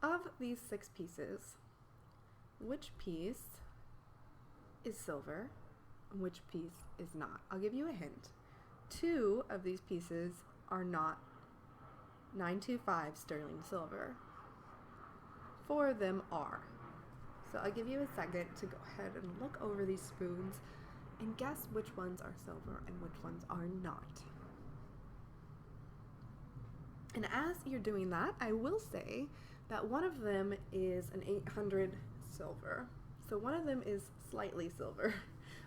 Of these 6 pieces, which piece is silver and which piece is not? I'll give you a hint. 2 of these pieces are not 925 sterling silver. 4 of them are. So I'll give you a second to go ahead and look over these spoons and guess which ones are silver and which ones are not. And as you're doing that, I will say that one of them is an 800 silver. So one of them is slightly silver,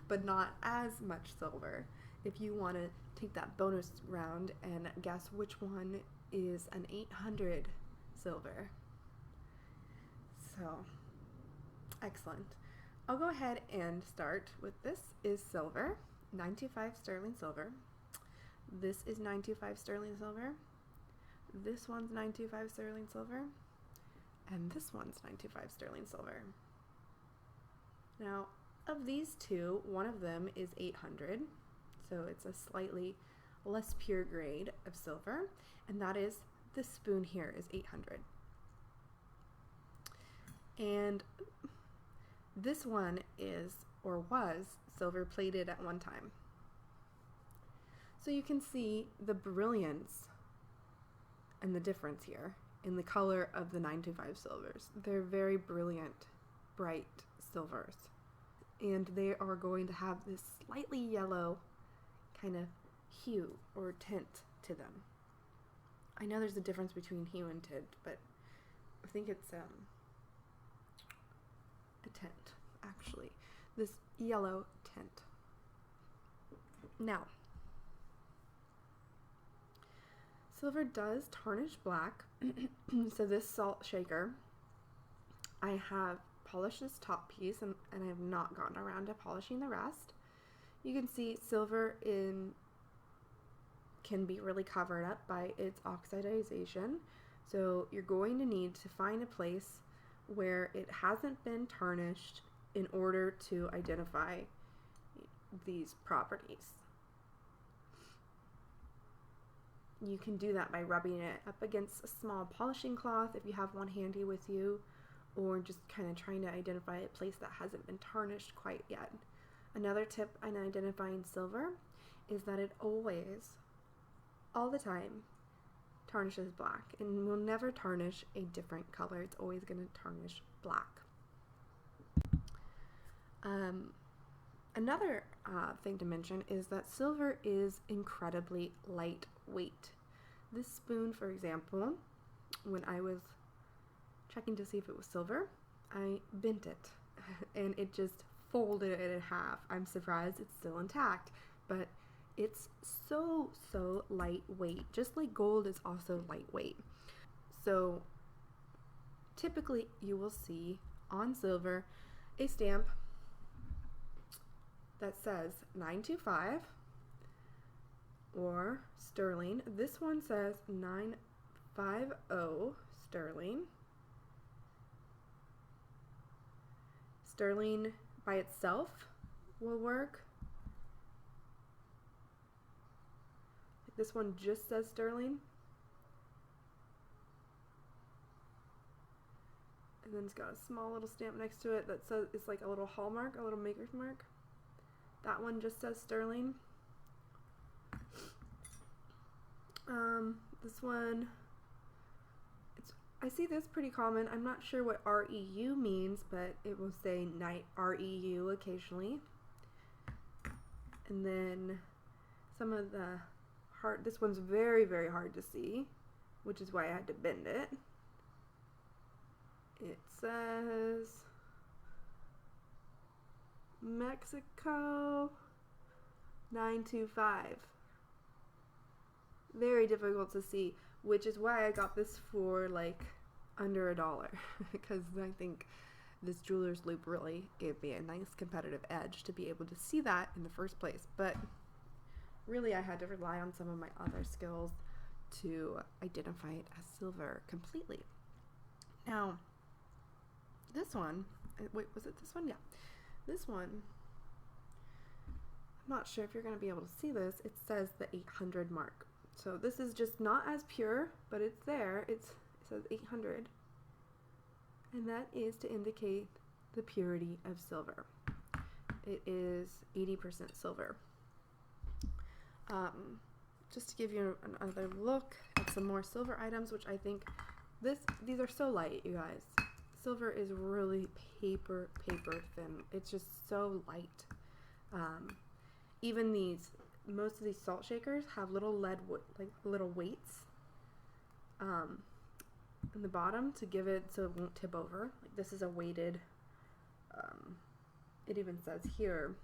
but not as much silver. If you want to take that bonus round and guess which one is an 800 silver. So, excellent. I'll go ahead and start with this is silver, 925 sterling silver. This is 925 sterling silver. This one's 925 sterling silver. And this one's 925 sterling silver. Now, of these 2, one of them is 800. So it's a slightly less pure grade of silver. And that is, this spoon here is 800. And this one is, or was, silver plated at one time. So you can see the brilliance and the difference here in the color of the 925 silvers. They're very brilliant, bright silvers. And they are going to have this slightly yellow kind of hue or tint to them. I know there's a difference between hue and tint, but I think it's a tint, actually. This yellow tint. Now, silver does tarnish black. So this salt shaker, I have polished this top piece and I have not gotten around to polishing the rest. You can see silver can be really covered up by its oxidization. So you're going to need to find a place where it hasn't been tarnished in order to identify these properties. You can do that by rubbing it up against a small polishing cloth if you have one handy with you, or just kind of trying to identify a place that hasn't been tarnished quite yet. Another tip on identifying silver is that it always, all the time, tarnishes black, and will never tarnish a different color. It's always going to tarnish black. Another thing to mention is that silver is incredibly lightweight. This spoon, for example, when I was checking to see if it was silver, I bent it and it just folded it in half. I'm surprised it's still intact, but it's so lightweight, just like gold is also lightweight. So typically you will see on silver a stamp that says 925 or sterling. This one says 950 sterling. Sterling by itself will work. This one just says sterling. And then it's got a small little stamp next to it that says, it's like a little hallmark, a little maker's mark. That one just says sterling. This one, I see this pretty common. I'm not sure what REU means, but it will say REU occasionally. And then some of the this one's very hard to see, which is why I had to bend it. It says Mexico 925. Very difficult to see, which is why I got this for like under $1 because I think this jeweler's loop really gave me a nice competitive edge to be able to see that in the first place. But really I had to rely on some of my other skills to identify it as silver completely. Now, this one, wait, was it this one? Yeah. This one, I'm not sure if you're going to be able to see this. It says the 800 mark. So this is just not as pure, but it's there. It says 800. and that is to indicate the purity of silver. It is 80% silver. Just to give you another look at some more silver items, which I think these are so light, you guys. Silver is really paper thin. It's just so light. Even most of these salt shakers have little little weights in the bottom to give it so it won't tip over. Like this is a weighted, it even says here,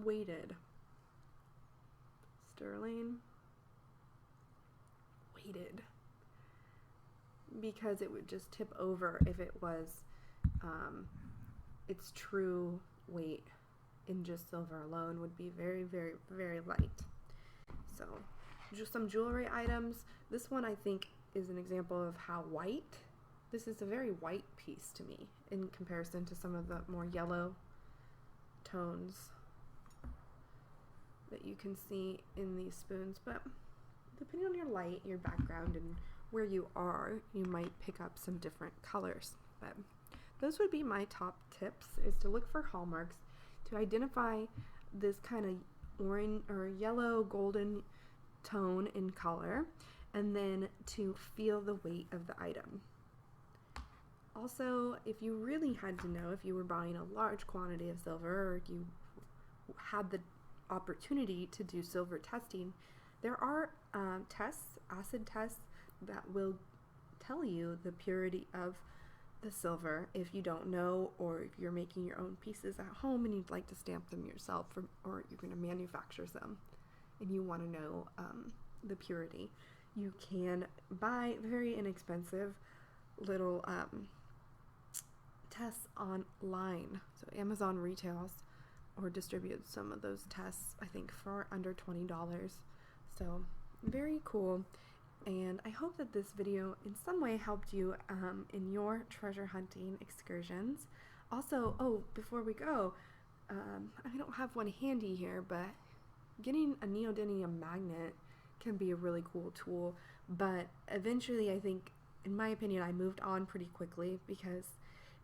weighted sterling, weighted, because it would just tip over if it was its true weight in just silver alone would be very light. So just some jewelry items. This one I think is an example of how white. This is a very white piece to me in comparison to some of the more yellow tones that you can see in these spoons, but depending on your light, your background, and where you are, you might pick up some different colors. But those would be my top tips, is to look for hallmarks, to identify this kind of orange or yellow golden tone in color, and then to feel the weight of the item. Also, if you really had to know, if you were buying a large quantity of silver, or you had the opportunity to do silver testing, there are acid tests that will tell you the purity of the silver if you don't know, or if you're making your own pieces at home and you'd like to stamp them yourself, or you're going to manufacture them and you want to know the purity. You can buy very inexpensive little tests online. So Amazon retails or distributes some of those tests, I think, for under $20. So very cool. And I hope that this video in some way helped you in your treasure hunting excursions. Also, before we go, I don't have one handy here, but getting a neodymium magnet can be a really cool tool. But eventually, I think, in my opinion, I moved on pretty quickly because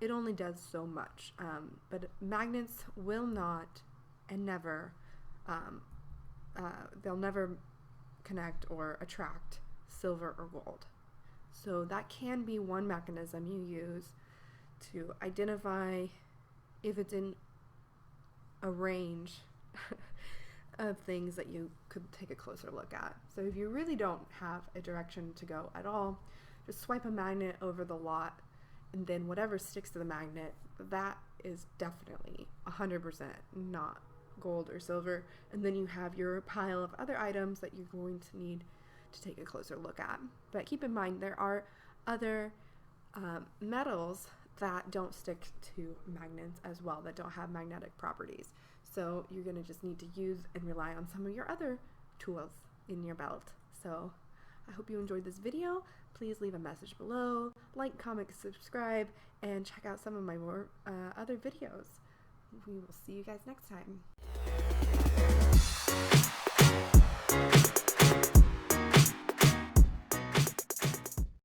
it only does so much. But magnets will not and never, they'll never connect or attract silver or gold. So that can be one mechanism you use to identify if it's in a range of things that you could take a closer look at. So if you really don't have a direction to go at all, just swipe a magnet over the lot, and then whatever sticks to the magnet, that is definitely 100% not gold or silver. And then you have your pile of other items that you're going to need to take a closer look at. But keep in mind, there are other metals that don't stick to magnets as well, that don't have magnetic properties. So you're going to just need to use and rely on some of your other tools in your belt. So I hope you enjoyed this video. Please leave a message below, like, comment, subscribe, and check out some of my more other videos. We will see you guys next time.